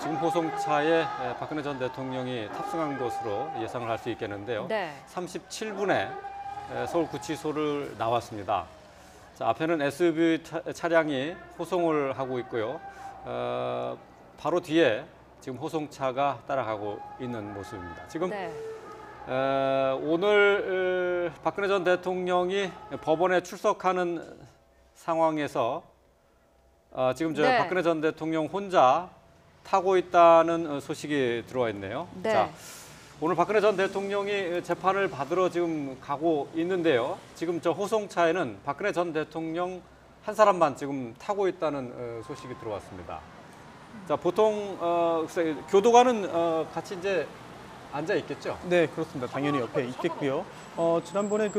지금 호송차에 박근혜 전 대통령이 탑승한 것으로 예상을 할 수 있겠는데요. 네. 37분에 서울구치소를 나왔습니다. 자, 앞에는 SUV 차량이 호송을 하고 있고요. 바로 뒤에 지금 호송차가 따라가고 있는 모습입니다. 지금 네. 오늘 박근혜 전 대통령이 법원에 출석하는 상황에서 지금 네. 박근혜 전 대통령 혼자 타고 있다는 소식이 들어와 있네요. 네. 자, 오늘 박근혜 전 대통령이 재판을 받으러 지금 가고 있는데요. 지금 저 호송차에는 박근혜 전 대통령 한 사람만 지금 타고 있다는 소식이 들어왔습니다. 자, 보통 교도관은 같이 이제 앉아 있겠죠? 네, 그렇습니다. 당연히 옆에 있겠고요. 지난번에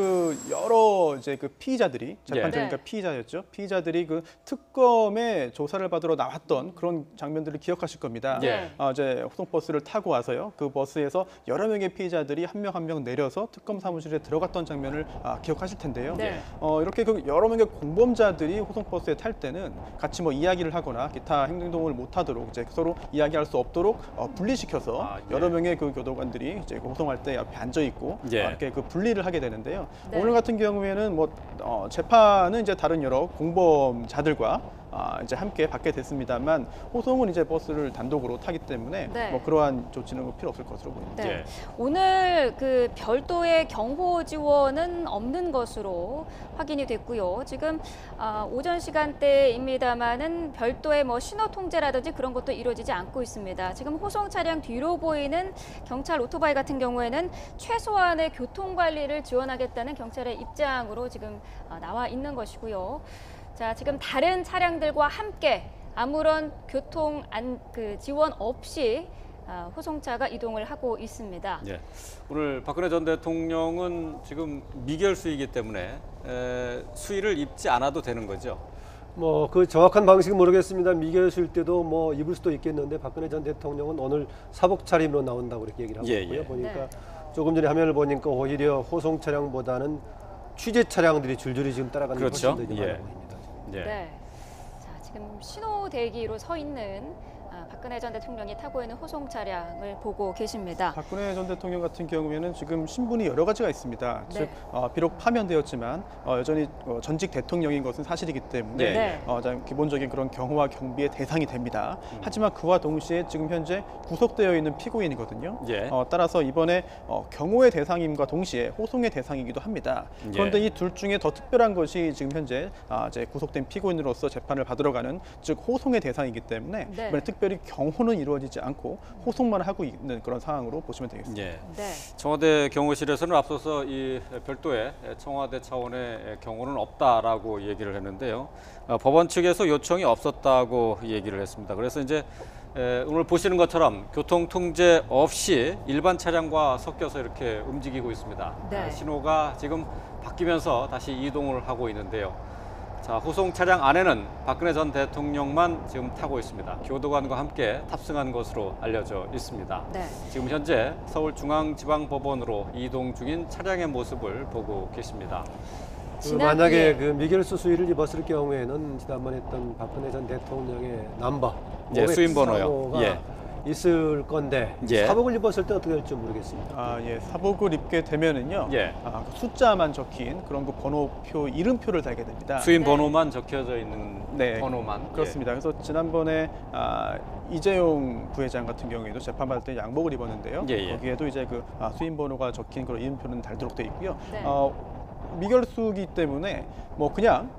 여러 피의자들이 재판장이니까 네. 피의자였죠. 피의자들이 특검의 조사를 받으러 나왔던 그런 장면들을 기억하실 겁니다. 예. 이제 호송버스를 타고 와서요. 그 버스에서 여러 명의 피의자들이 한 명 한 명 내려서 특검 사무실에 들어갔던 장면을 기억하실 텐데요. 네. 이렇게 여러 명의 공범자들이 호송버스에 탈 때는 같이 이야기를 하거나 기타 행동을 못하도록 이제 서로 이야기할 수 없도록 분리시켜서 예. 여러 명의 교도관들이 이제 호송할 때 옆에 앉아 있고 예. 이렇게 분리를 하게 되는데요. 네. 오늘 같은 경우에는 재판은 이제 다른 여러 공범자들과 이제 함께 받게 됐습니다만 호송은 이제 버스를 단독으로 타기 때문에 네. 그러한 조치는 필요 없을 것으로 보입니다. 네. 예. 오늘 별도의 경호 지원은 없는 것으로 확인이 됐고요. 지금 오전 시간대입니다만은 별도의 신호 통제라든지 그런 것도 이루어지지 않고 있습니다. 지금 호송 차량 뒤로 보이는 경찰 오토바이 같은 경우에는 최소한의 교통 관리를 지원하겠다는 경찰의 입장으로 지금 나와 있는 것이고요. 자, 지금 다른 차량들과 함께 아무런 교통 지원 없이 호송차가 이동을 하고 있습니다. 예. 오늘 박근혜 전 대통령은 지금 미결수이기 때문에 수의를 입지 않아도 되는 거죠. 그 정확한 방식은 모르겠습니다. 미결수일 때도 입을 수도 있겠는데 박근혜 전 대통령은 오늘 사복 차림으로 나온다고 이렇게 얘기를 하고 있고요. 예. 보니까 네. 조금 전에 화면을 보니까 오히려 호송 차량보다는 취재 차량들이 줄줄이 지금 따라가는 게 그렇죠. 훨씬 더 예. 많아 보입니다. 예. 네. 자, 지금 신호 대기로 서 있는 박근혜 전 대통령이 타고 있는 호송 차량을 보고 계십니다. 박근혜 전 대통령 같은 경우에는 지금 신분이 여러 가지가 있습니다. 네. 즉 비록 파면되었지만 여전히 전직 대통령인 것은 사실이기 때문에 네. 기본적인 그런 경호와 경비의 대상이 됩니다. 하지만 그와 동시에 지금 현재 구속되어 있는 피고인이거든요. 예. 따라서 이번에 경호의 대상임과 동시에 호송의 대상이기도 합니다. 그런데 예. 이 둘 중에 더 특별한 것이 지금 현재 이제 구속된 피고인으로서 재판을 받으러 가는 즉 호송의 대상이기 때문에 네. 이번에 특별히 경호는 이루어지지 않고 호송만 하고 있는 그런 상황으로 보시면 되겠습니다. 예. 네. 청와대 경호실에서는 앞서서 이 별도의 청와대 차원의 경호는 없다라고 얘기를 했는데요. 법원 측에서 요청이 없었다고 얘기를 했습니다. 그래서 이제 오늘 보시는 것처럼 교통 통제 없이 일반 차량과 섞여서 이렇게 움직이고 있습니다. 네. 신호가 지금 바뀌면서 다시 이동을 하고 있는데요. 자, 호송 차량 안에는 박근혜 전 대통령만 지금 타고 있습니다. 교도관과 함께 탑승한 것으로 알려져 있습니다. 네. 지금 현재 서울중앙지방법원으로 이동 중인 차량의 모습을 보고 계십니다. 만약에 미결수 수의를 입었을 경우에는 지난번에 했던 박근혜 전 대통령의 넘버 예, 수임 번호요. 사고가 예. 있을 건데 예. 사복을 입었을 때 어떻게 될지 모르겠습니다. 사복을 입게 되면은요. 예. 그 숫자만 적힌 그런 번호표, 이름표를 달게 됩니다. 수임 네. 번호만 적혀져 있는 네, 번호만. 그렇습니다. 그래서 지난번에 이재용 부회장 같은 경우에도 재판받을 때 양복을 입었는데요. 예. 거기에도 이제 수임 번호가 적힌 그런 이름표는 달도록 돼 있고요. 네. 미결수기 때문에 그냥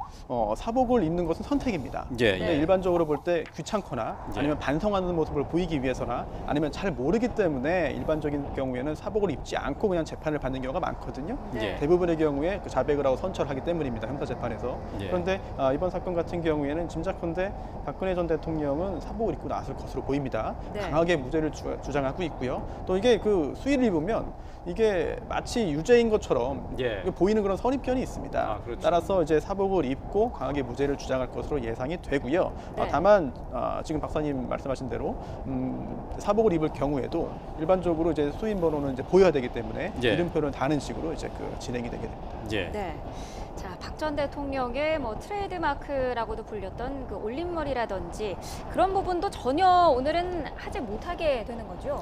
사복을 입는 것은 선택입니다. 예. 근데 예. 일반적으로 볼 때 귀찮거나 예. 아니면 반성하는 모습을 보이기 위해서나 아니면 잘 모르기 때문에 일반적인 경우에는 사복을 입지 않고 그냥 재판을 받는 경우가 많거든요. 네. 대부분의 경우에 자백을 하고 선처하기 때문입니다. 형사재판에서. 예. 그런데 이번 사건 같은 경우에는 짐작컨대 박근혜 전 대통령은 사복을 입고 나왔을 것으로 보입니다. 네. 강하게 무죄를 주장하고 있고요. 또 이게 수의를 입으면 이게 마치 유죄인 것처럼 예. 보이는 그런 선입견이 있습니다. 그렇죠. 따라서 이제 사복을 입고 강하게 무죄를 주장할 것으로 예상이 되고요. 네. 다만 지금 박사님 말씀하신 대로 사복을 입을 경우에도 일반적으로 이제 수임 번호는 이제 보여야 되기 때문에 예. 이름표를 다는 식으로 이제 진행이 되게 됩니다. 예. 네. 자, 박 전 대통령의 뭐 트레이드 마크라고도 불렸던 그 올림머리라든지 그런 부분도 전혀 오늘은 하지 못하게 되는 거죠.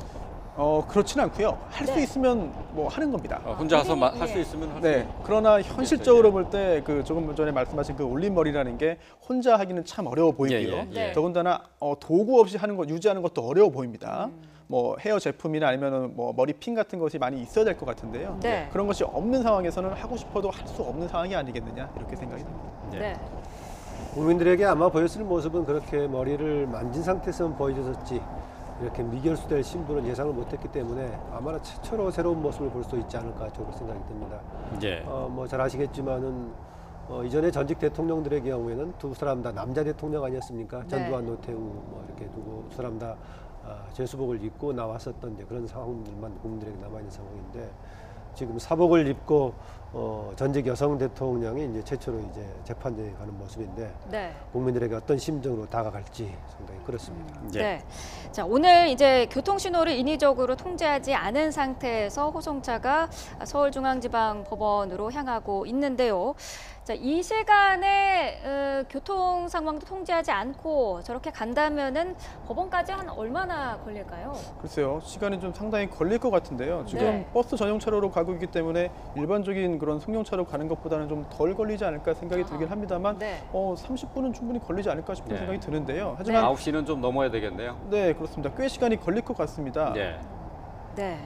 그렇진 않고요. 할 수 네. 있으면 뭐 하는 겁니다. 혼자서 본인이, 할 수 예. 있으면 할 수 네. 그러나 현실적으로 볼 때 그 조금 전에 말씀하신 그 올림머리라는 게 혼자 하기는 참 어려워 보이고요. 예, 예, 예. 더군다나 도구 없이 하는 것 유지하는 것도 어려워 보입니다. 뭐 헤어 제품이나 아니면은 뭐 머리핀 같은 것이 많이 있어야 될 것 같은데요. 네. 그런 것이 없는 상황에서는 하고 싶어도 할 수 없는 상황이 아니겠느냐 이렇게 생각이 듭니다. 예. 네. 국민들에게 아마 보였을 모습은 그렇게 머리를 만진 상태에서는 보여줬었지 이렇게 미결수될 신분은 예상을 못했기 때문에 아마 최초로 새로운 모습을 볼 수 있지 않을까 저는 생각이 듭니다. 예. 뭐 잘 아시겠지만은 이전에 전직 대통령들의 경우에는 두 사람 다 남자 대통령 아니었습니까? 네. 전두환, 노태우 뭐 이렇게 두 사람 다 제수복을 입고 나왔었던 이제 그런 상황들만 국민들에게 남아 있는 상황인데 지금 사복을 입고 전직 여성 대통령이 이제 최초로 이제 재판대에 가는 모습인데 네. 국민들에게 어떤 심정으로 다가갈지 상당히 그렇습니다. 예. 네. 자, 오늘 이제 교통신호를 인위적으로 통제하지 않은 상태에서 호송차가 서울중앙지방법원으로 향하고 있는데요. 자, 이 시간에 교통 상황도 통제하지 않고 저렇게 간다면은 법원까지 한 얼마나 걸릴까요? 글쎄요, 시간이 좀 상당히 걸릴 것 같은데요. 지금 네. 버스 전용 차로로 가고 있기 때문에 일반적인 그런 승용차로 가는 것보다는 좀 덜 걸리지 않을까 생각이 들긴 합니다만, 네. 30분은 충분히 걸리지 않을까 싶은 네. 생각이 드는데요. 하지만 9시는 좀 넘어야 되겠네요. 네, 그렇습니다. 꽤 시간이 걸릴 것 같습니다. 예. 네.